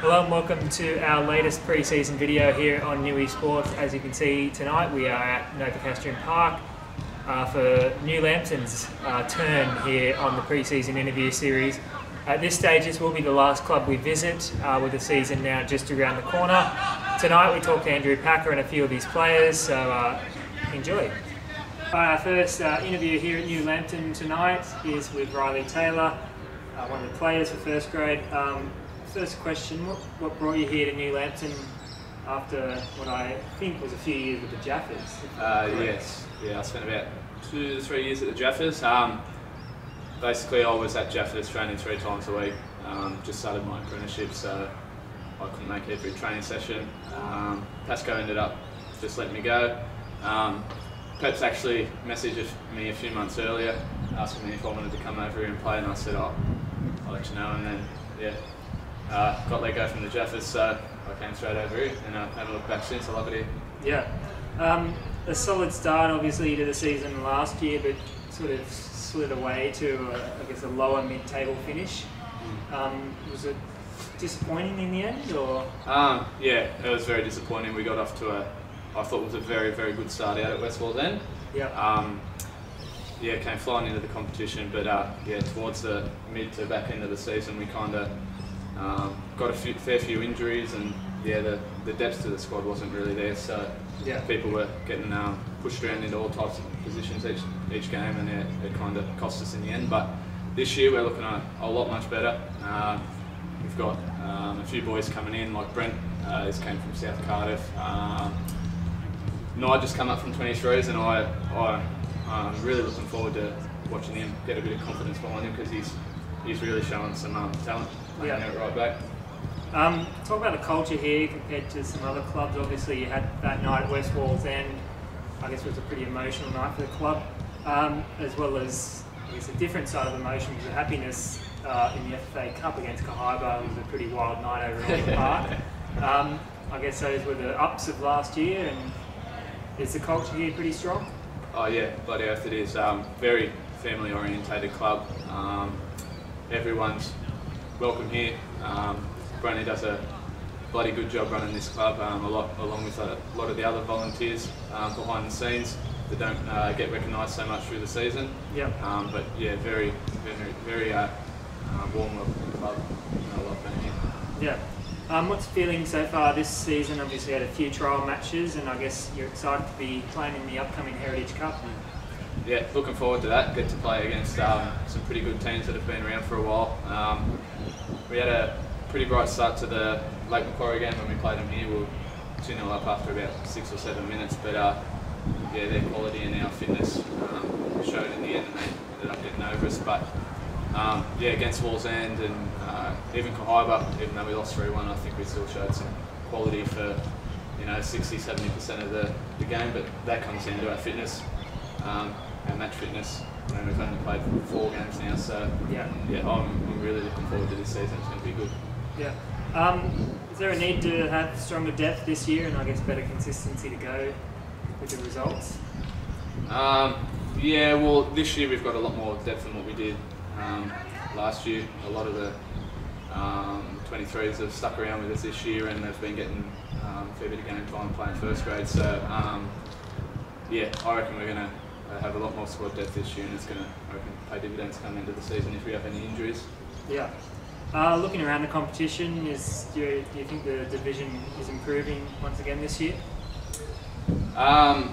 Hello and welcome to our latest pre-season video here on Newysports. As you can see tonight, we are at Novocastrian Park for New Lambton's turn here on the pre-season interview series. At this stage, this will be the last club we visit with the season now just around the corner. Tonight we talked to Andrew Packer and a few of his players, so enjoy. Our first interview here at New Lambton tonight is with Riley Taylor, one of the players for first grade. First question, what brought you here to New Lambton after what I think was a few years with the Jaffers? Yes, I spent about 2 to 3 years at the Jaffers. Basically I was at Jaffers training 3 times a week. Just started my apprenticeship, so I couldn't make every training session. Pasco ended up just letting me go. Pep's actually messaged me a few months earlier asking me if I wanted to come over here and play, and I said, I'll let you know, and then got let go from the Jaffers, so I came straight over here and I haven't looked back since. I love it here. Yeah. A solid start obviously to the season last year, but sort of slid away to I guess a lower mid-table finish. Was it disappointing in the end, or? Yeah, it was very disappointing. We got off to I thought it was a very, very good start out at West Wallsend. Yeah. Came flying into the competition, but towards the mid to back end of the season, we kind of got a fair few injuries, and the depth to the squad wasn't really there. So people were getting pushed around into all types of positions each game, and it kind of cost us in the end. But this year we're looking at a lot much better. We've got a few boys coming in, like Brent, he's came from South Cardiff. Nigel just come up from 23s, and I'm really looking forward to watching him get a bit of confidence behind him, because he's really showing some talent playing out right back. Talk about the culture here compared to some other clubs. Obviously you had that night at West Wallsend. I guess it was a pretty emotional night for the club, as well as I guess a different side of emotion was the happiness in the FA Cup against Cahaiba. It was a pretty wild night over at the park. I guess those were the ups of last year, and is the culture here pretty strong? Oh yeah, bloody oath it is. Very family orientated club. Everyone's welcome here. Brony does a bloody good job running this club, along with a lot of the other volunteers behind the scenes that don't get recognised so much through the season. But yeah, very warm welcome club. I love being here. What's the feeling so far this season? Obviously had a few trial matches, and I guess you're excited to be playing in the upcoming Heritage Cup. Yeah, looking forward to that. Get to play against some pretty good teams that have been around for a while. We had a pretty bright start to the Lake Macquarie game when we played them here. We were 2-0 up after about 6 or 7 minutes, but their quality and our fitness showed in the end, and they ended up getting over us. But against Wallsend and even Cahaiba, even though we lost 3-1, I think we still showed some quality for 60-70% of the game. But that comes down to our fitness, our match fitness. We've only played 4 games now, so I'm really looking forward to this season. It's going to be good. Is there a need to have stronger depth this year, and I guess better consistency to go with the results? Well, this year we've got a lot more depth than what we did last year. A lot of the 23s have stuck around with us this year, and they've been getting a fair bit of game time playing first grade. So I reckon we're going to have a lot more squad depth this year, and it's going to pay dividends come into the season if we have any injuries. Looking around the competition, do you think the division is improving once again this year? I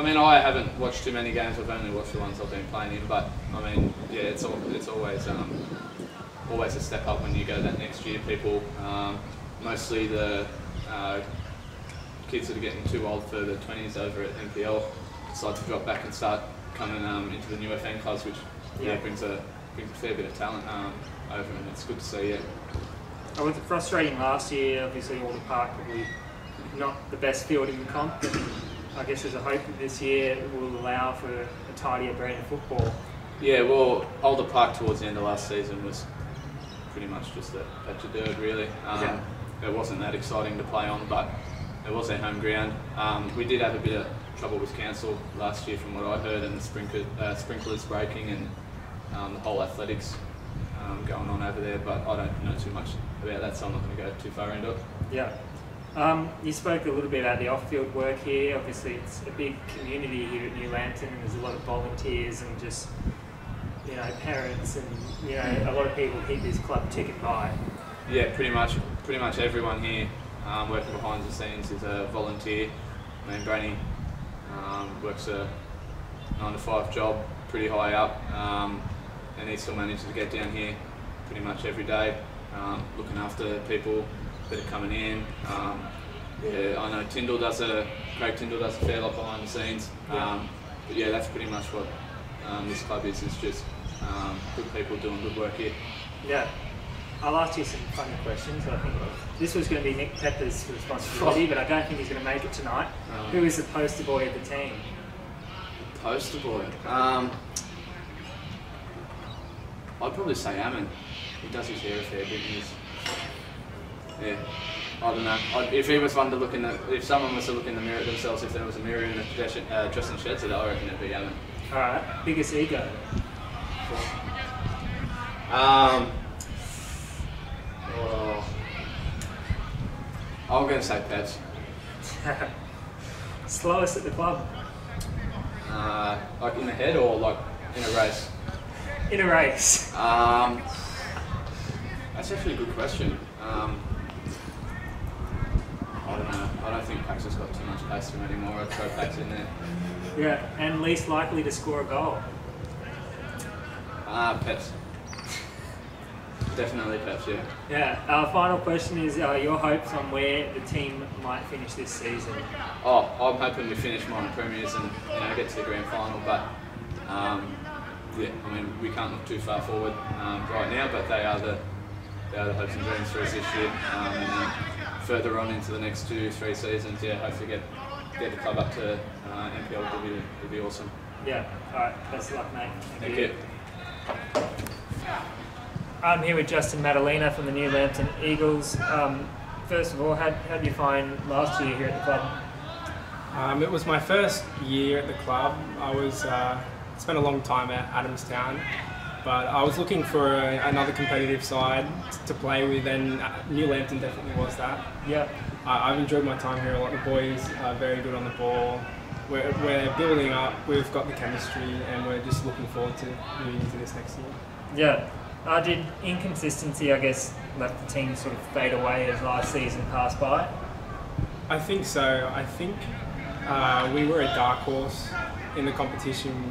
mean, I haven't watched too many games. I've only watched the ones I've been playing in. But I mean, it's always a step up when you go that next year. People, mostly the kids that are getting too old for the 20s over at NPL, decide to drop back and start coming into the new FN clubs, which brings a fair bit of talent over, and it's good to see. It was frustrating last year. Obviously, Alder Park probably not the best field in the comp, but I guess there's a hope that this year will allow for a tidier brand of football. Yeah, well, Alder Park towards the end of last season was pretty much just a patch of dirt, really. It wasn't that exciting to play on, but it was our home ground. We did have a bit of trouble with council last year, from what I heard, and the sprinklers breaking, and the whole athletics going on over there, but I don't know too much about that, so I'm not going to go too far into it. Yeah. You spoke a little bit about the off-field work here. Obviously, it's a big community here at New Lambton, and there's a lot of volunteers and just, you know, parents and, you know, a lot of people keep this club ticking by. Yeah, pretty much everyone here working behind the scenes is a volunteer. I mean, Brainy works a 9 to 5 job, pretty high up, and he still manages to get down here pretty much every day, looking after people that are coming in. Yeah, I know Craig Tyndall does a fair lot behind the scenes. But yeah, that's pretty much what this club is. It's just good people doing good work here. Yeah. I'll ask you some funny questions. I think this was going to be Nick Pepper's responsibility, but I don't think he's going to make it tonight. Who is the poster boy of the team? Poster boy? I'd probably say Ammon. He does his hair a fair bit. Yeah, I don't know. If he was one to look in if someone was to look in the mirror at themselves, if there was a mirror in the dressing shed, so I reckon it'd be Ammon. All right. Biggest ego? I'm going to say Pets. Slowest at the club? Like in the head or like in a race? In a race. That's actually a good question. I don't know. I don't think Pax has got too much pace to him anymore. I'd throw Pax in there. Yeah, and least likely to score a goal? Peps. Definitely Peps, yeah. Yeah. Our final question is your hopes on where the team might finish this season? Oh, I'm hoping we finish minor premiers and get to the grand final, but yeah, I mean we can't look too far forward right now, but they are the hopes and dreams for us this year, and then further on into the next 2-3 seasons, yeah, hopefully get the club up to NPL would be awesome. Yeah. All right. Best of luck, mate. Thank you. I'm here with Justin Maddalena from the New Lambton Eagles. First of all, how did you find last year here at the club? It was my first year at the club. I spent a long time at Adamstown, but I was looking for another competitive side to play with, and New Lambton definitely was that. Yeah. I've enjoyed my time here a lot. The boys are very good on the ball. We're building up. We've got the chemistry, and we're just looking forward to moving into this next year. Yeah. Did inconsistency, I guess, let the team sort of fade away as last season passed by? I think so. I think we were a dark horse in the competition.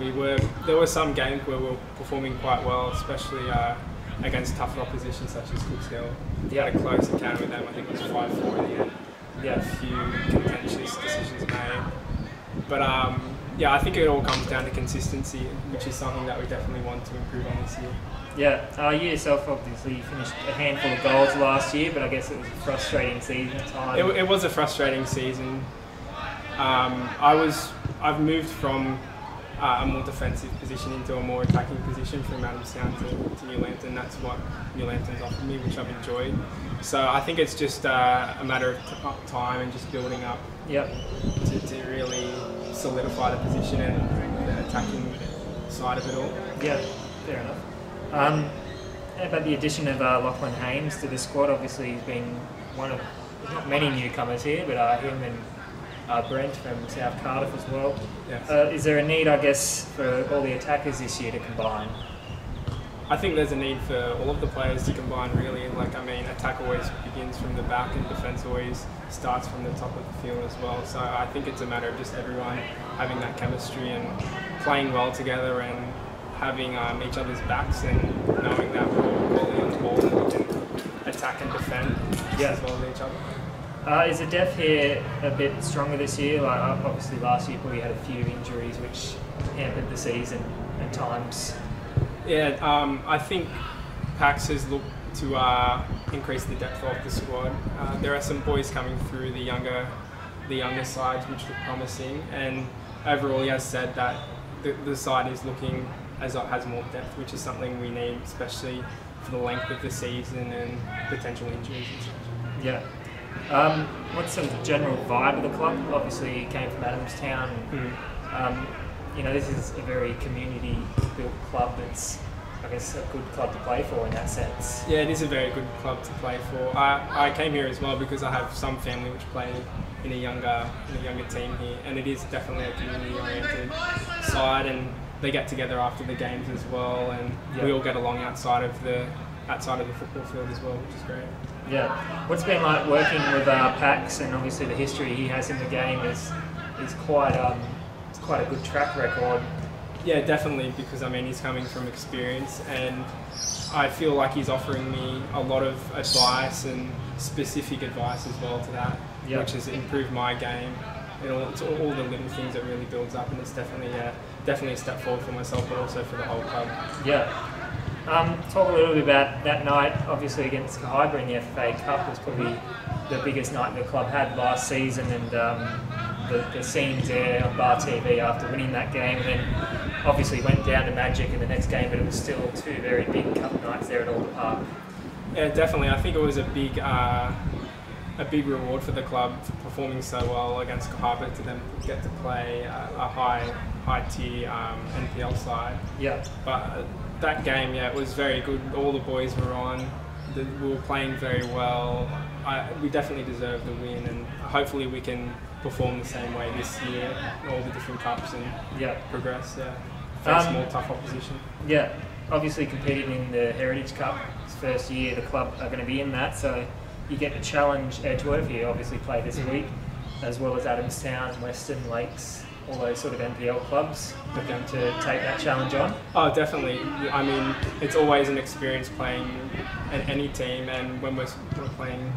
There were some games where we were performing quite well, especially against tougher opposition such as Cooks Hill. We had a close encounter with them. I think it was 5-4 in the end. Yeah. A few contentious decisions made. But yeah, I think it all comes down to consistency, which is something that we definitely want to improve on this year. Yeah, you yourself obviously finished a handful of goals last year, but I guess it was a frustrating season at times. It was a frustrating season. I've moved from a more defensive position into a more attacking position from Adamstown to New Lambton. That's what New Lambton's offered me, which I've enjoyed. So I think it's just a matter of time and just building up to really solidify the position and the attacking side of it all. Yeah, fair enough. How about the addition of Lachlan Haynes to the squad? Obviously, he's been one of, there's not many newcomers here, but him and Brent from South Cardiff as well. Yes. Is there a need, I guess, for all the attackers this year to combine? I think there's a need for all of the players to combine, really. Attack always begins from the back and defence always starts from the top of the field as well. So I think it's a matter of just everyone having that chemistry and playing well together and having each other's backs and knowing that we're all quality on the ball and we can attack and defend as well as each other. Is the depth here a bit stronger this year? Like obviously last year we had a few injuries which hampered the season at times. Yeah, I think Pax has looked to increase the depth of the squad. There are some boys coming through the younger sides which look promising, and overall he has said that the side is looking as it has more depth, which is something we need, especially for the length of the season and potential injuries and such. Yeah. What's sort of the general vibe of the club? Obviously, you came from Adamstown. This is a very community-built club that's I guess, a good club to play for in that sense. Yeah, it is a very good club to play for. I came here as well because I have some family which play in a younger team here, and it is definitely a community-oriented side, and they get together after the games as well, and we all get along outside of the football field as well, which is great. Yeah. What's been like working with Pax, and obviously the history he has in the game is quite a good track record. Yeah, definitely, because I mean he's coming from experience, and I feel like he's offering me a lot of advice and specific advice as well to that, which has improved my game. It's all the little things that really builds up, and it's definitely a step forward for myself, but also for the whole club. Yeah. Talk a little bit about that night, obviously against Cahiba in the FA Cup. Was probably the biggest night the club had last season, and the scenes there on Bar TV after winning that game, and then obviously went down to Magic in the next game, but it was still two very big cup nights there at Alder Park. Yeah, definitely. I think it was a big reward for the club for performing so well against Cahiba to then get to play a high tier NPL side. Yeah. But that game, it was very good. All the boys were on. We were playing very well. We definitely deserved the win, and hopefully we can perform the same way this year, all the different cups, and progress. Yeah, face more tough opposition. Yeah, obviously competing in the Heritage Cup, it's first year the club are going to be in that, so you get to challenge Edgeworth. You obviously play this week, as well as Adamstown, Western, Lakes, all those sort of NPL clubs looking to take that challenge on. Oh, definitely. I mean, it's always an experience playing at any team, and when we're playing,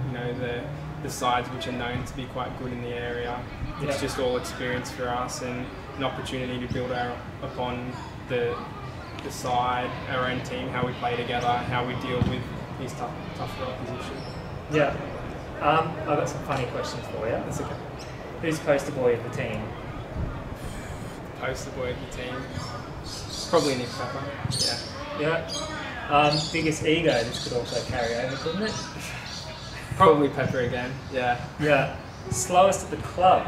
the sides which are known to be quite good in the area, it's just all experience for us and an opportunity to build upon the side, our own team, how we play together, how we deal with these tougher opposition. Yeah. I've got some funny questions for you. That's okay. Who's poster boy of the team? Poster boy of the team? Probably Nick Pepper. Yeah. Biggest ego, this could also carry over, couldn't it? Probably Pepper again, yeah. Yeah. Slowest at the club?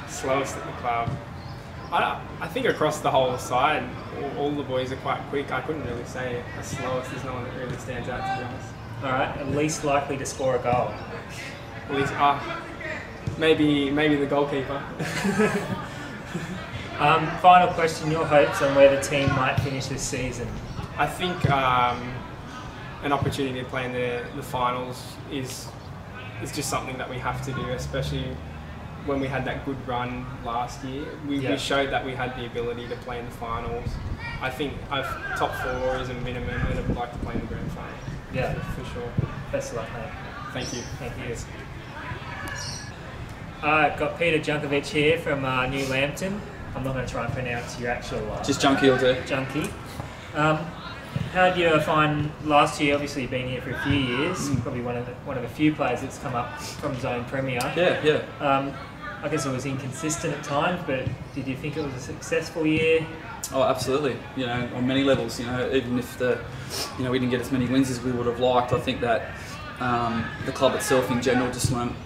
Slowest at the club. I think across the whole side, all the boys are quite quick. I couldn't really say the slowest. There's no one that really stands out, to be honest. All right. And least likely to score a goal? At least, maybe the goalkeeper. Final question, your hopes on where the team might finish this season? I think an opportunity to play in the finals is just something that we have to do, especially when we had that good run last year. We showed that we had the ability to play in the finals. I think top 4 is a minimum, and I'd like to play in the grand final. Yeah, for sure. Best of luck, mate. Thank you. Thank you. Got Peter Juchniewicz here from New Lambton. I'm not going to try and pronounce your actual... Just Junkie will do. Junkie. How did you find last year? Obviously you've been here for a few years. Probably one of the few players that's come up from Zone Premier. Yeah. I guess it was inconsistent at times, but did you think it was a successful year? Oh, absolutely. On many levels. Even if we didn't get as many wins as we would have liked, I think that the club itself in general just learnt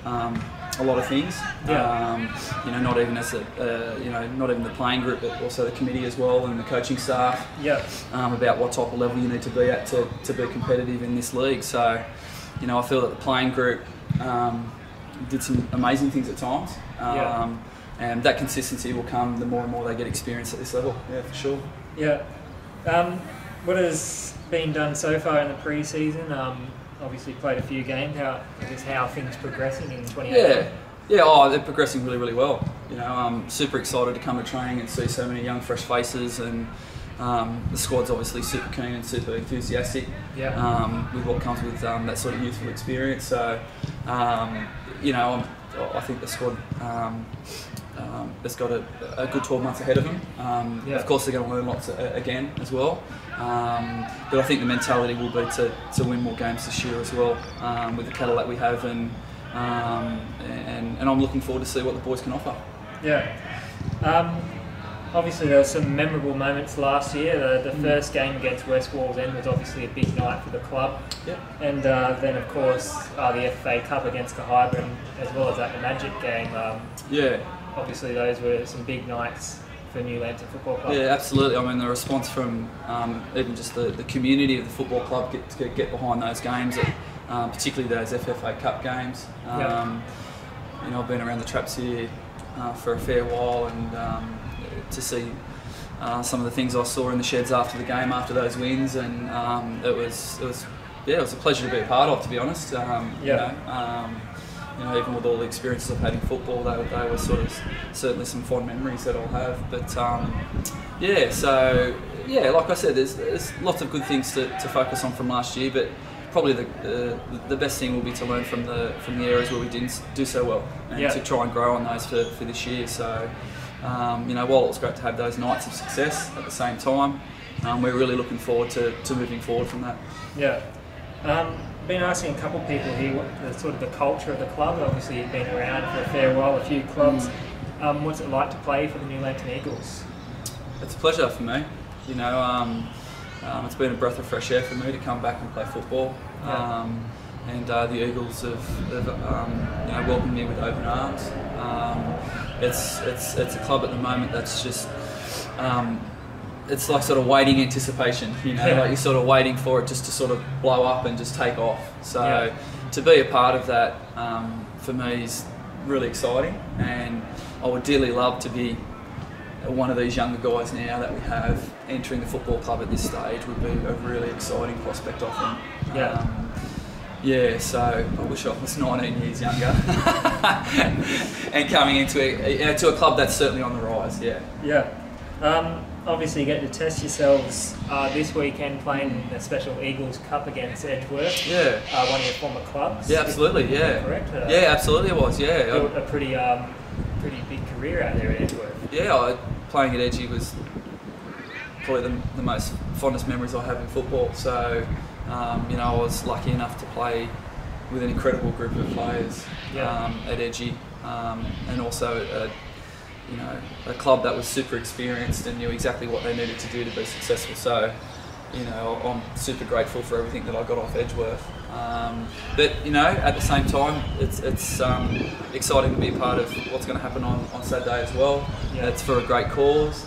a lot of things. Not even as not even the playing group, but also the committee as well, and the coaching staff. About what type of level you need to be at to be competitive in this league. So, I feel that the playing group did some amazing things at times. And that consistency will come the more and more they get experience at this level. Yeah, for sure. Yeah. What has been done so far in the pre-season? Obviously played a few games. How are things progressing in 2018? Yeah. They're progressing really, really well. I'm super excited to come to training and see so many young, fresh faces, and the squad's obviously super keen and super enthusiastic. With what comes with that sort of youthful experience. So, I think the squad has got a good 12 months ahead of them. Of course, they're going to learn lots again as well. But I think the mentality will be to win more games this year as well, with the cattle that we have, and I'm looking forward to see what the boys can offer. Obviously there were some memorable moments last year. The first game against West Wallsend was obviously a big night for the club. And then of course the FA Cup against Cahiba, as well as that Magic game. Obviously those were some big nights for New Lambton Football Club? Yeah, absolutely. I mean, the response from even just the community of the football club to get behind those games, particularly those FFA Cup games. You know, I've been around the traps here for a fair while, and to see some of the things I saw in the sheds after the game, after those wins, and it was a pleasure to be a part of, to be honest. You know, even with all the experiences I've had in football, they were sort of certainly some fond memories that I'll have. But like I said, there's lots of good things to focus on from last year, but probably the best thing will be to learn from the areas where we didn't do so well, and to try and grow on those for this year. So you know, while it was great to have those nights of success, at the same time, we're really looking forward to moving forward from that. Yeah. Been asking a couple of people here what the sort of the culture of the club. Obviously, you've been around for a fair while, a few clubs. What's it like to play for the New Lambton Eagles? It's a pleasure for me. You know, it's been a breath of fresh air for me to come back and play football. And the Eagles have you know, welcomed me with open arms. It's a club at the moment that's just it's like sort of waiting anticipation, you know, like you're sort of waiting for it just to sort of blow up and just take off. So to be a part of that for me is really exciting, and I would dearly love to be one of these younger guys now that we have entering the football club at this stage. Would be a really exciting prospect, I think. So I wish I was 19 years younger and coming into a club that's certainly on the rise. Obviously, you get to test yourselves this weekend playing the Special Eagles Cup against Edgeworth. One of your former clubs. Yeah, absolutely. Yeah, correct. Absolutely, it was. Yeah, built a pretty big career out there at Edgeworth. Yeah, playing at Edgy was probably the most fondest memories I have in football. So, you know, I was lucky enough to play with an incredible group of players at Edgy, and also you know, a club that was super experienced and knew exactly what they needed to do to be successful. So, you know, I'm super grateful for everything that I got off Edgeworth. But, you know, at the same time, it's exciting to be a part of what's going to happen on Saturday as well. It's for a great cause,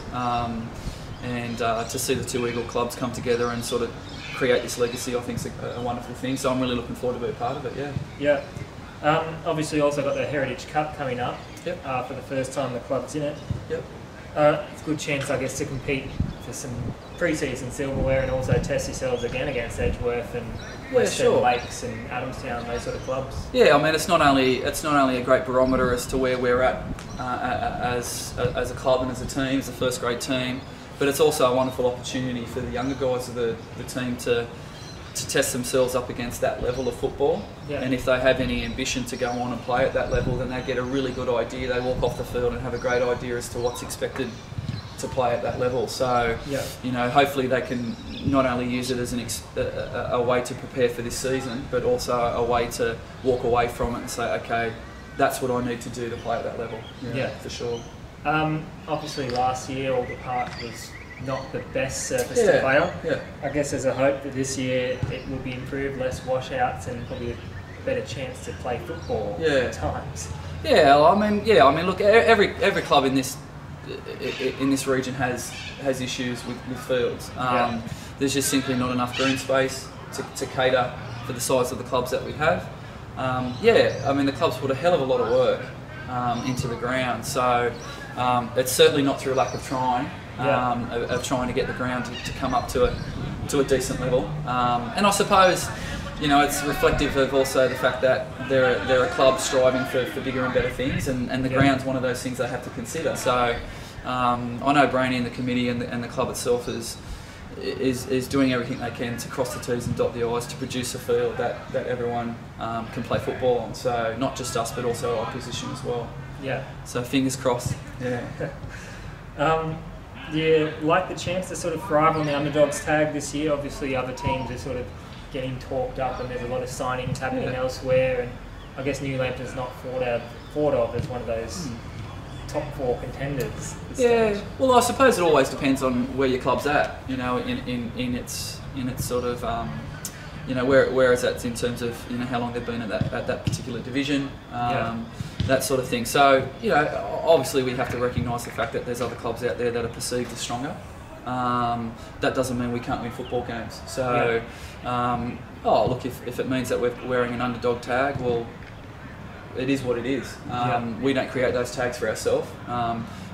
and to see the two Eagle clubs come together and sort of create this legacy, I think is a wonderful thing. So I'm really looking forward to be a part of it. Obviously, also got the Heritage Cup coming up. For the first time the club's in it. It's a good chance, I guess, to compete for some pre-season silverware and also test yourselves again against Edgeworth and Western Lakes and Adamstown, those sort of clubs. I mean, it's not only a great barometer as to where we're at as a club and as a team, as a first grade team, but it's also a wonderful opportunity for the younger guys of the team to test themselves up against that level of football. And if they have any ambition to go on and play at that level, then they get a really good idea. They walk off the field and have a great idea as to what's expected to play at that level. So, you know, hopefully they can not only use it as a way to prepare for this season, but also a way to walk away from it and say, okay, that's what I need to do to play at that level. For sure. Obviously last year Alder Park was not the best surface to play on. I guess there's a hope that this year it will be improved, less washouts and probably a better chance to play football at times. I mean, look, every club in this region has issues with fields. There's just simply not enough green space to cater for the size of the clubs that we have. I mean, the clubs put a hell of a lot of work into the ground, so it's certainly not through lack of trying. Of trying to get the ground to come up to a decent level, and I suppose, you know, it's reflective of also the fact that there are clubs striving for bigger and better things, and the ground's one of those things they have to consider. So I know Brainy and the committee and the club itself is doing everything they can to cross the T's and dot the I's to produce a field that everyone can play football on. So not just us, but also our opposition as well. So fingers crossed. Like the chance to sort of thrive on the underdogs tag this year. Obviously other teams are sort of getting talked up and there's a lot of signings happening elsewhere, and I guess New Lambton's not thought of as one of those top 4 contenders. Well, I suppose it always depends on where your club's at, you know, in its sort of you know, where is that in terms of, you know, how long they've been at that particular division, that sort of thing. So, you know, obviously we have to recognise the fact that there's other clubs out there that are perceived as stronger. That doesn't mean we can't win football games. So, oh look, if it means that we're wearing an underdog tag, well, it is what it is. We don't create those tags for ourselves.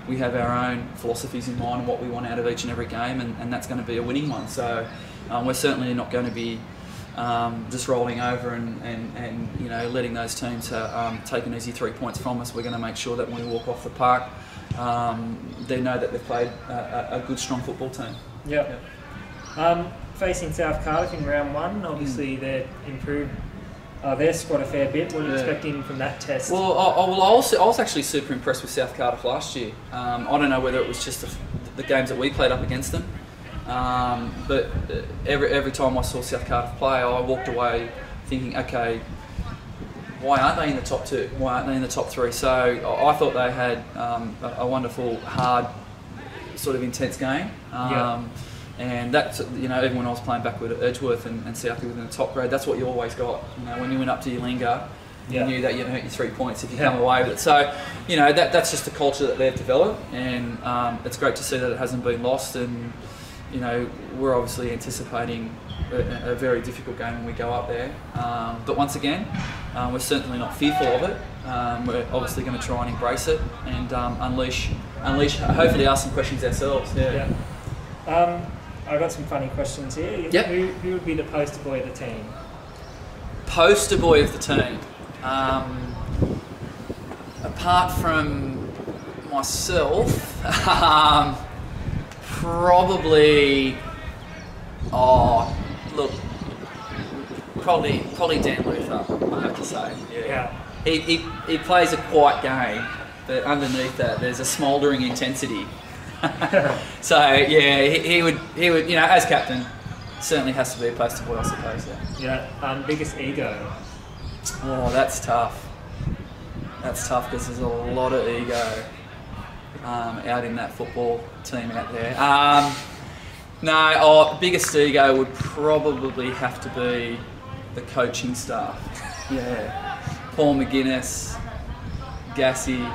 We have our own philosophies in mind, what we want out of each and every game, and that's going to be a winning one. So we're certainly not going to be just rolling over and you know, letting those teams take an easy 3 points from us. We're going to make sure that when we walk off the park, they know that they've played a good, strong football team. Facing South Cardiff in round 1, obviously they're improved their squad a fair bit. What are you expecting from that test? Well, I was actually super impressed with South Cardiff last year. I don't know whether it was just the games that we played up against them, but every time I saw South Cardiff play, I walked away thinking, okay, why aren't they in the top 2? Why aren't they in the top 3? So I thought they had a wonderful, hard, sort of intense game. And that's, you know, even when I was playing backward at Edgeworth and Southie within the top grade, that's what you always got. You know, when you went up to Ulinga, you knew that you'd earn your 3 points if you come away with it. So, you know, that's just the culture that they've developed, and it's great to see that it hasn't been lost. And, you know, we're obviously anticipating a very difficult game when we go up there. But once again, we're certainly not fearful of it. We're obviously going to try and embrace it and unleash, hopefully ask some questions ourselves. I've got some funny questions here. Who would be the poster boy of the team? Poster boy of the team? Apart from myself, probably, probably Dan Luther, I have to say. He plays a quiet game, but underneath that there's a smouldering intensity. So yeah, he would, you know, as captain, certainly has to be a poster boy, I suppose. Biggest ego? Oh, that's tough. That's tough because there's a lot of ego out in that football team out there. Biggest ego would probably have to be the coaching staff. Paul McGuinness, Gassy,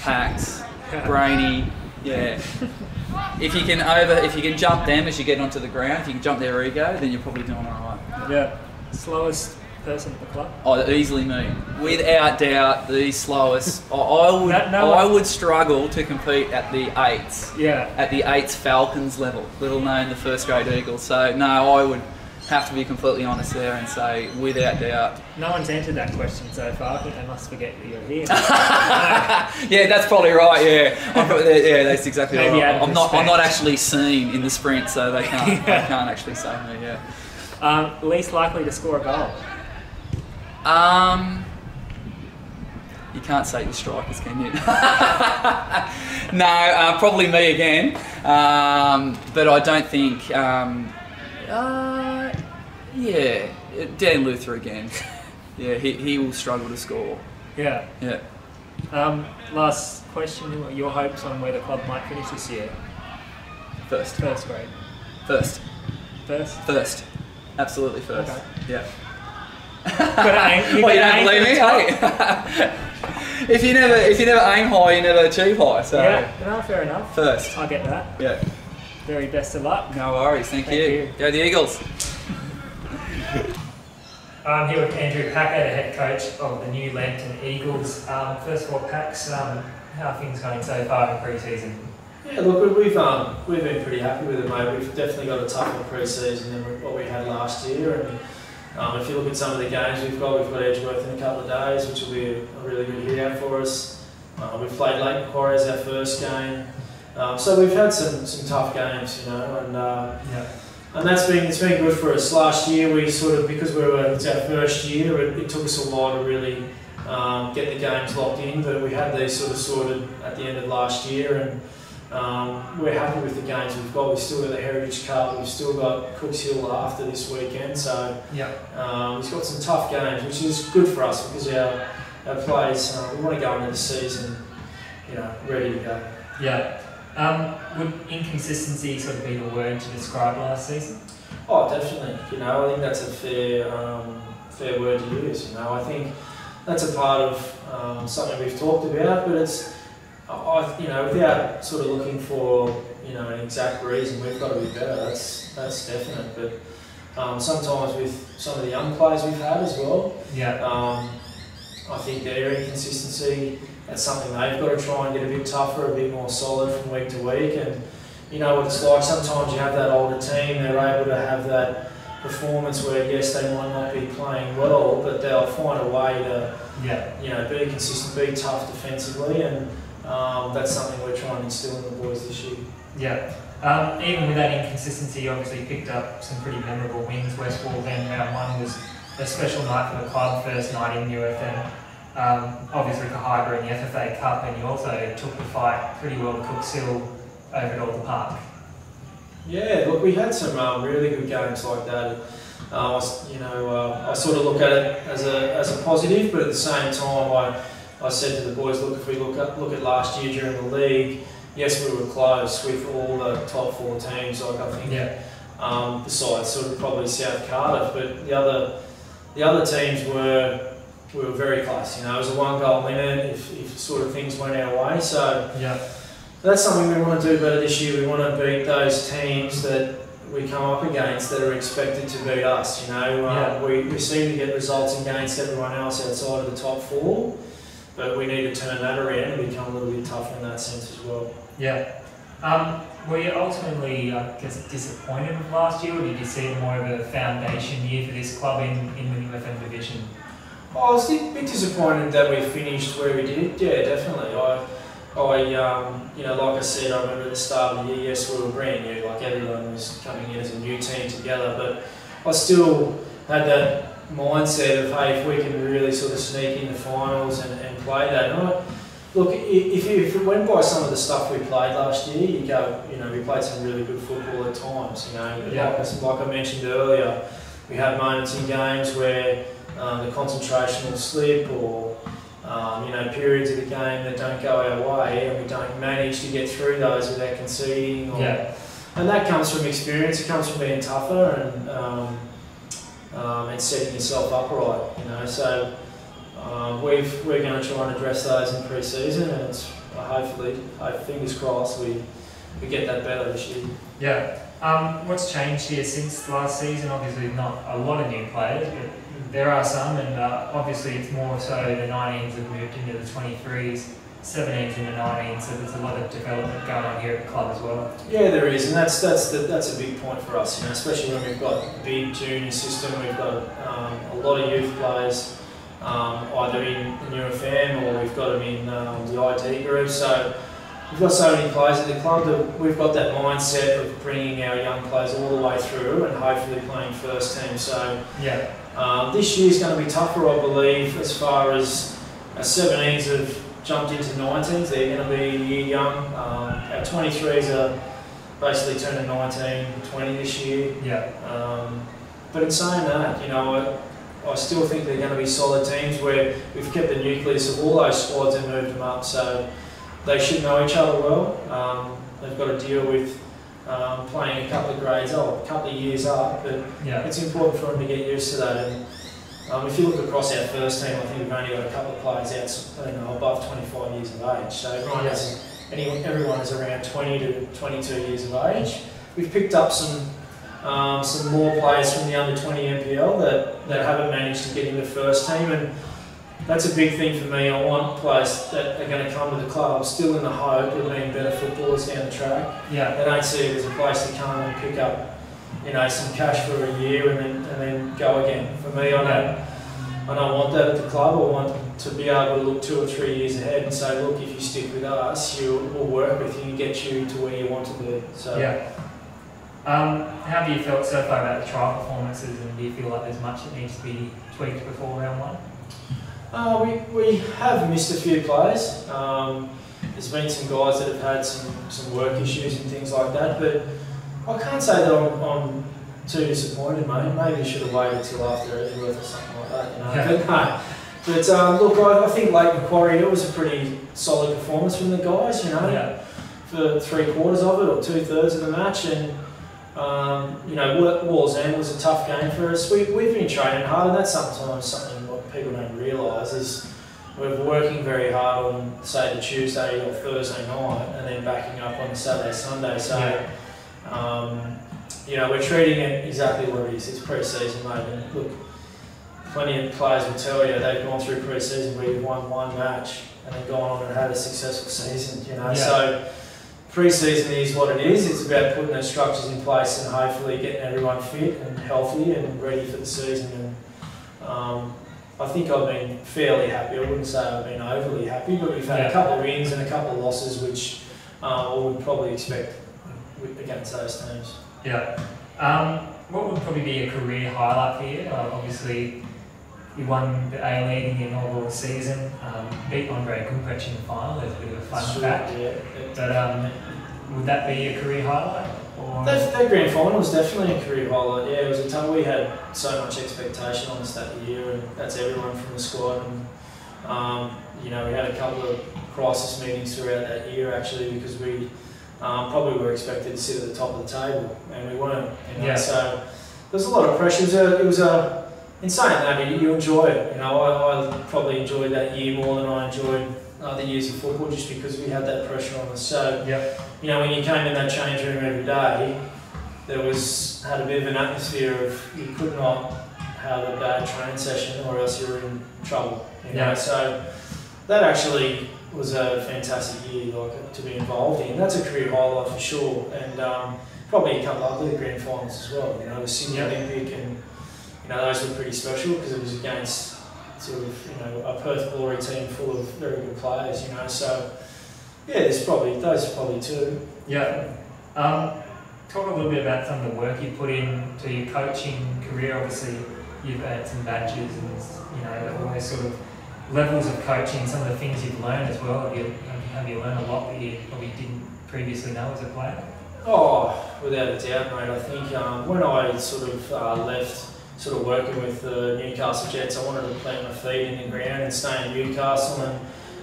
Pax, Brainy. If you can jump them as you get onto the ground, if you can jump their ego, then you're probably doing all right. Slowest person at the club? Oh, easily me. Without doubt, the slowest. I would struggle to compete at the 8s. At the 8s Falcons level, let alone the first grade Eagles. So no, I would have to be completely honest there and say, without doubt. No one's answered that question so far. I think they must forget that you're here. Yeah, that's probably right. That's exactly right. I'm not actually seen in the sprint, so they can't actually say me. Least likely to score a goal? You can't say the strikers, can you? No, probably me again. But I don't think. Dan Luther again. He will struggle to score. Last question, your hopes on where the club might finish this year? First grade. First? First. Absolutely first. Okay. You don't believe me? Hey. If you never aim high, you never achieve high. So fair enough. First. I get that. Very best of luck. No worries, thank you. Go the Eagles. I'm here with Andrew Packer, the head coach of the new Lambton Eagles. First of all, Pax, how are things going so far in pre-season? Look, we've been pretty happy with it, mate. We've definitely got a tougher pre-season than what we had last year. And if you look at some of the games we've got Edgeworth in a couple of days, which will be a really good hit out for us. We've played Lake Macquarie as our first game. So we've had some tough games, you know, and it's been good for us. Last year we because it's our first year, it took us a while to really get the games locked in, but we had these sort of sorted at the end of last year, and we're happy with the games we've got. We've still got the Heritage Cup, we've still got Cooks Hill after this weekend, so we've got some tough games, which is good for us because our players, we want to go into the season, you know, ready to go. Would inconsistency sort of be the word to describe last season? Oh, definitely. You know, I think that's a fair word to use. You know, I think that's a part of something we've talked about, but it's, you know, without sort of looking for, you know, an exact reason, we've got to be better. That's definite. But sometimes with some of the young players we've had as well, I think their inconsistency, that's something they've got to try and get a bit tougher, a bit more solid from week to week. And you know what it's like, sometimes you have that older team, they're able to have that performance where, yes, they might not be playing well, but they'll find a way to, you know, be consistent, be tough defensively, and that's something we're trying to instill in the boys this year. Yeah. Even with that inconsistency, you obviously picked up some pretty memorable wins. West Wall then round one was a special night for the club, first night in UFM. Obviously Cahiga in the FFA Cup, and you also took the fight pretty well to Cooksill over at Alder Park. Yeah, look, we had some really good games like that. I sort of look at it as a positive, but at the same time, I said to the boys, look, if we look at last year during the league, yes, we were close with all the top 4 teams. Like I think, besides sort of probably South Cardiff, but the other teams we were very close. You know, it was a 1-goal limit if sort of things went our way. So that's something we want to do better this year. We want to beat those teams that we come up against that are expected to beat us. You know, we seem to get results against everyone else outside of the top 4, but we need to turn that around and become a little bit tougher in that sense as well. Were you ultimately, I guess, disappointed with last year, or did you see it more of a foundation year for this club in the UFM division? I was a bit disappointed that we finished where we did. Yeah, definitely. You know, like I said, I remember at the start of the year, yes, we were brand new, like everyone was coming in as a new team together, but I still had that mindset of, hey, if we can really sort of sneak in the finals and play that. Look, if it went by some of the stuff we played last year, you go, you know, we played some really good football at times, you know. Like I mentioned earlier, we had moments in games where the concentration will slip, or you know, periods of the game that don't go our way, and we don't manage to get through those without conceding. And that comes from experience. It comes from being tougher and setting yourself up right. You know, so we're going to try and address those in pre-season, and it's hopefully, fingers crossed, we get that better this year. What's changed here since last season? Obviously, not a lot of new players, but there are some, and obviously it's more so the 19s have moved into the 23s, 17s into 19s, so there's a lot of development going on here at the club as well. Yeah, there is, and that's a big point for us, you know, especially when we've got a big junior system. We've got a lot of youth players, either in the UFM or we've got them in the ID group. So we've got so many players at the club that we've got that mindset of bringing our young players all the way through and hopefully playing first team. So this year's going to be tougher, I believe, as far as our 17s have jumped into 19s. They're going to be a year young. Our 23s are basically turning 19, 20 this year. But in saying that, you know, I still think they're going to be solid teams where we've kept the nucleus of all those squads and moved them up. So they should know each other well. They've got to deal with playing a couple of grades up, a couple of years up, but it's important for them to get used to that. And if you look across our first team, I think we've only got a couple of players out, you know, above 25 years of age. So everyone is around 20 to 22 years of age. We've picked up some more players from the under 20 NPL that haven't managed to get in the first team, and that's a big thing for me. I want players that are going to come to the club still in the hope of being better footballers down the track. They don't see it as a place to come and pick up, you know, some cash for a year and then go again. For me, I don't want that at the club. I want to be able to look 2 or 3 years ahead and say, look, if you stick with us, we'll work with you and get you to where you want to be. So. How have you felt so far about the trial performances, and do you feel like there's much that needs to be tweaked before round one? We have missed a few players. There's been some guys that have had some work issues and things like that, but I can't say that I'm too disappointed, mate. Maybe I should have waited till after Edgeworth or something like that, you know. But look, I think Lake Macquarie, it was a pretty solid performance from the guys, you know, for 3/4 of it or 2/3 of the match, and You know, Wall's End was a tough game for us. We've been training hard, and that's sometimes something what people don't realise is we're working very hard on, say, the Tuesday or Thursday night, and then backing up on the Saturday, Sunday. So, you know, we're treating it exactly what it is. It's pre-season, mate. And look, plenty of players will tell you they've gone through pre-season where you've won one match and then gone on and had a successful season. You know, so pre-season is what it is. It's about putting those structures in place and hopefully getting everyone fit and healthy and ready for the season. And I think I've been fairly happy. I wouldn't say I've been overly happy, but we've had a couple of wins and a couple of losses, which I would probably expect against those teams. Yeah. What would probably be a career highlight for you? Obviously, you won the A-League in the inaugural season, beat Andre Gumpech in the final. There's a bit of a fun fact. Yeah. But would that be a career highlight? Or? That grand final was definitely a career highlight. Yeah, it was a time we had so much expectation on us that year, and that's everyone from the squad. And you know, we had a couple of crisis meetings throughout that year actually, because we probably were expected to sit at the top of the table, and we weren't. You know? So there's a lot of pressure. In saying that, you enjoy it. You know, I probably enjoyed that year more than I enjoyed other years of football, just because we had that pressure on us. So, you know, when you came in that change room every day, had a bit of an atmosphere of you could not have a bad training session or else you were in trouble. You know? So that actually was a fantastic year, like, to be involved in. That's a career highlight for sure, and probably a couple of other grand finals as well. You know, the Sydney Olympic, and you know, those were pretty special because it was against sort of, you know, a Perth Glory team full of very good players. You know, so yeah, those are probably two. Yeah. Talk a little bit about some of the work you put into your coaching career. Obviously, you've earned some badges, and you know, all those sort of levels of coaching. Some of the things you've learned as well. Have you learned a lot that you probably didn't previously know as a player? Oh, without a doubt, mate. I think when I sort of left, sort of working with the Newcastle Jets, I wanted to plant my feet in the ground and stay in Newcastle. And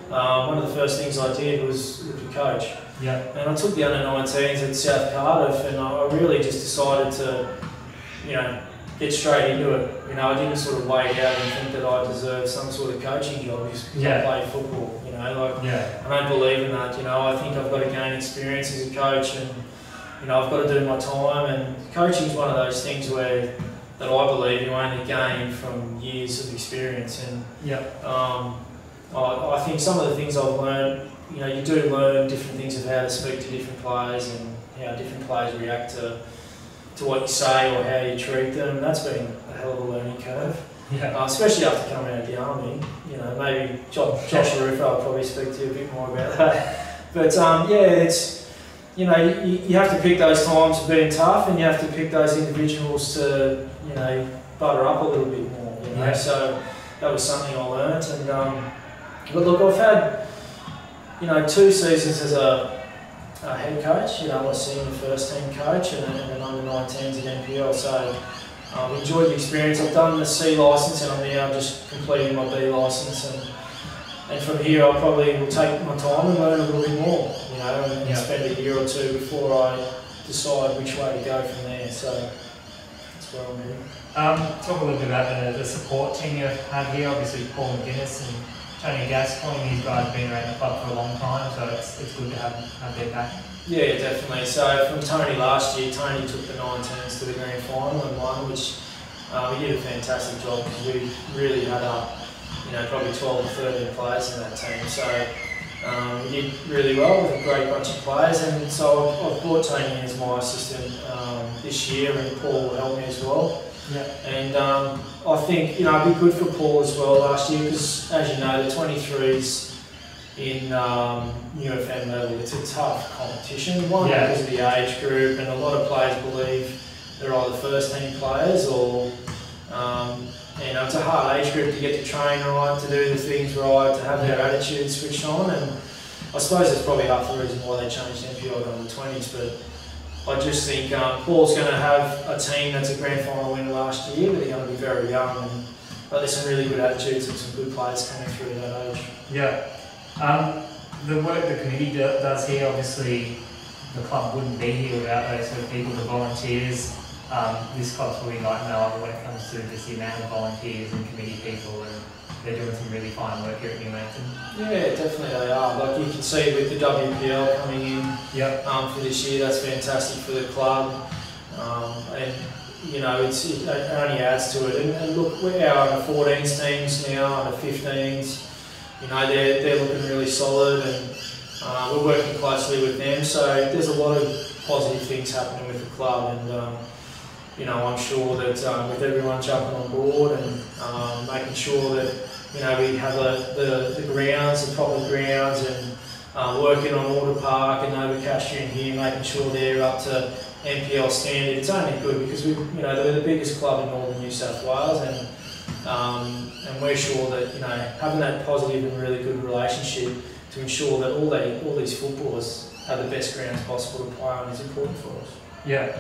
one of the first things I did was to coach. Yeah. And I took the under-19s at South Cardiff, and I really just decided to, you know, get straight into it. You know, I didn't sort of wait out and think that I deserved some sort of coaching job because I played football. You know, like I don't believe in that. You know, I think I've got to gain experience as a coach, and you know, I've got to do my time. And coaching is one of those things where that I believe you only gain from years of experience. And I think some of the things I've learned, you know, you do learn different things of how to speak to different players and how different players react to what you say or how you treat them. That's been a hell of a learning curve, especially after coming out of the army. You know, maybe Josh Arufo will probably speak to you a bit more about that. But it's, you know, you have to pick those times of being tough, and you have to pick those individuals to, you know, butter up a little bit more. You know, so that was something I learnt. And but look, I've had, you know, 2 seasons as a head coach, you know, a senior first team coach, and an under-19s at NPL. So I've enjoyed the experience. I've done the C licence, and I'm now just completing my B licence. And from here, I probably will take my time and learn a little bit more, you know, and spend a year or two before I decide which way to go from there. So that's where I'm heading. Talk a little bit about the support team you have here. Obviously, Paul McGuinness and Tony Gascoigne, these guys have been around the club for a long time, so it's good to have their back. Yeah, definitely. So from Tony last year, Tony took the 19s to the grand final and won, which he did a fantastic job because we really had you know, probably 12 or 13 players in that team. So we did really well with a great bunch of players, and so I've brought Tony in as my assistant this year, and Paul will help me as well. Yeah. And I think, you know, it'd be good for Paul as well last year because, as you know, the 23s in UFM level, it's a tough competition. One, because of the age group, and a lot of players believe they're either first team players or, you know, it's a hard age group to get to train right, to do the things right, to have their attitude switched on. And I suppose that's probably half the reason why they changed NPL to the 20s. But I just think Paul's going to have a team that's a grand final winner last year, but they're going to be very young. But there's some really good attitudes and some good players coming through that age. Yeah. The work the committee does here, obviously, the club wouldn't be here without those sort of people, the volunteers. This club's probably like no other when it comes to just the amount of volunteers and committee people, and they're doing some really fine work here at New Lambton. Yeah, definitely they are. Like you can see with the WPL coming in for this year, that's fantastic for the club. And you know, it only adds to it. And look, we're our under 14s teams now, under 15s. You know, they're looking really solid, and we're working closely with them. So there's a lot of positive things happening with the club, and you know, I'm sure that with everyone jumping on board and making sure that you know we have the grounds, the proper grounds, and working on Alder Park and Newysports here, making sure they're up to NPL standard. It's only good because we, you know, they're the biggest club in northern New South Wales, and we're sure that you know having that positive and really good relationship to ensure that all these footballers have the best grounds possible to play on is important for us. Yeah.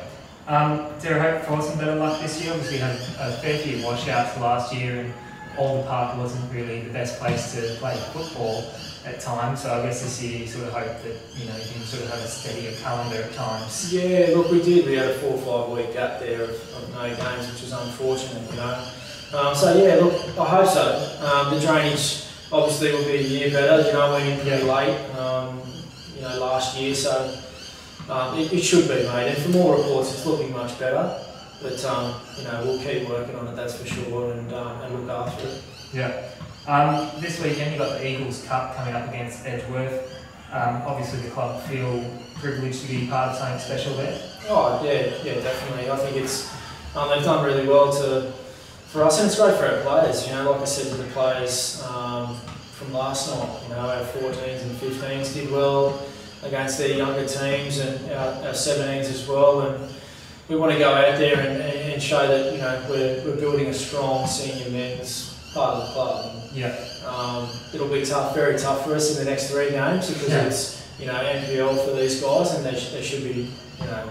Is there a hope for some better luck this year? Obviously, we had a fair few washouts last year, and Alder Park wasn't really the best place to play football at times. So I guess this year you sort of hope that you know you can sort of have a steadier calendar at times. Yeah, look, we did. We had a 4 or 5 week gap there of no games, which was unfortunate, you know. So yeah, look, I hope so. The drainage obviously will be a year better. You know, we went in pretty late, you know, last year, so. It should be, mate, and from all reports it's looking much better, but you know, we'll keep working on it, that's for sure, and look after it. Yeah. This weekend you've got the Eagles Cup coming up against Edgeworth. Obviously the club feel privileged to be part of something special there. Oh yeah, definitely. I think it's they've done really well for us, and it's great for our players. You know, like I said to the players from last night, you know, our 14s and 15s did well against their younger teams, and our 17s as well, and we want to go out there and show that you know we're building a strong senior men's part of the club. And, it'll be tough, very tough for us in the next 3 games because it's you know NPL for these guys, and they should be you know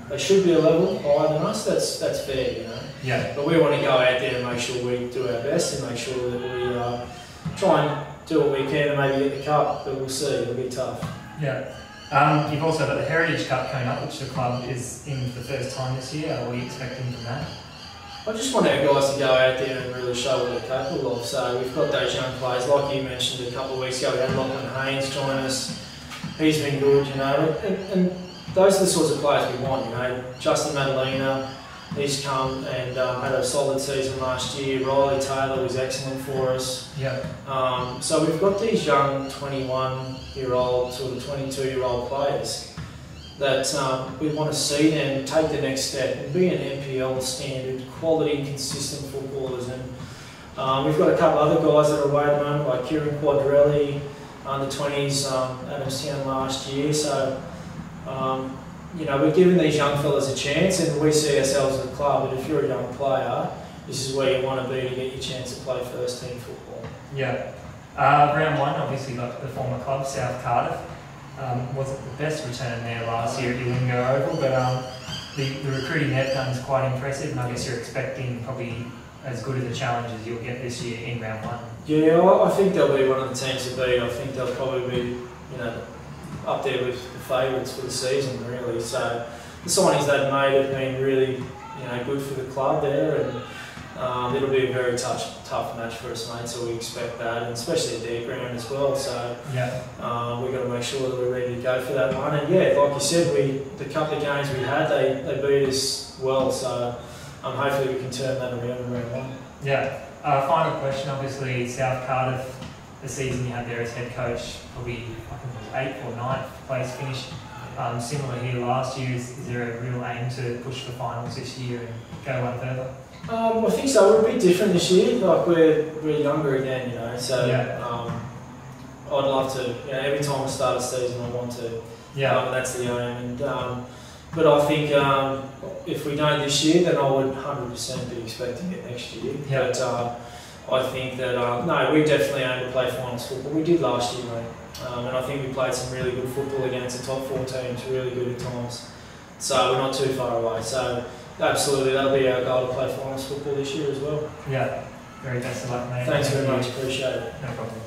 they should be a level higher than us. That's fair, you know. Yeah. But we want to go out there and make sure we do our best and make sure that we try and do what we can to maybe get the cup, but we'll see, it'll be tough. Yeah. You've also got the Heritage Cup coming up, which the club is in for the first time this year. What are you expecting from that? I just want our guys to go out there and really show what they're capable of. So we've got those young players, like you mentioned a couple of weeks ago, we had Lachlan Haynes join us. He's been good, you know, and those are the sorts of players we want, you know. Justin Maddalena, he's come and had a solid season last year. Riley Taylor was excellent for us. Yeah. So we've got these young 21-year-old, sort of 22-year-old players that we want to see them take the next step and be an NPL standard, quality, consistent footballers. And we've got a couple other guys that are away at the moment, like Kieran Quadrelli, under 20s, Adamstown last year. So you know, we're giving these young fellas a chance, and we see ourselves as a club, but if you're a young player, this is where you want to be to get your chance to play first team football. Yeah. Round 1, obviously got the former club, South Cardiff. Wasn't the best return there last year at Ulinga Oval, but the recruiting they've done is quite impressive, and I guess you're expecting probably as good of a challenge as you'll get this year in round 1. Yeah, I think they'll be one of the teams to beat. I think they'll probably be, you know, up there with the favourites for the season, really. So the signings they've made have been really, you know, good for the club there, and it'll be a very tough match for us, mate. So we expect that, and especially at their ground as well. So yeah, we've got to make sure that we're ready to go for that one. And yeah, like you said, the couple of games we had, they beat us well. So hopefully we can turn that around in round 1. Yeah. Final question, obviously South Cardiff. The season you had there as head coach, probably I think it was 8th or 9th place finish. Similar here last year. Is there a real aim to push for finals this year and go one further? I think so. We're a bit different this year. Like we're younger again, you know. So yeah. I'd love to. You know, every time I start a season, I want to. Yeah. That's the aim. And but I think if we don't this year, then I would 100% be expecting it next year. Yeah. But I think that no, we definitely aim to play finals football. We did last year, mate. And I think we played some really good football against the top 4 teams, really good at times. So we're not too far away. So absolutely, that'll be our goal to play finals football this year as well. Yeah, very best of luck, mate. Thanks very much, appreciate it. No problem.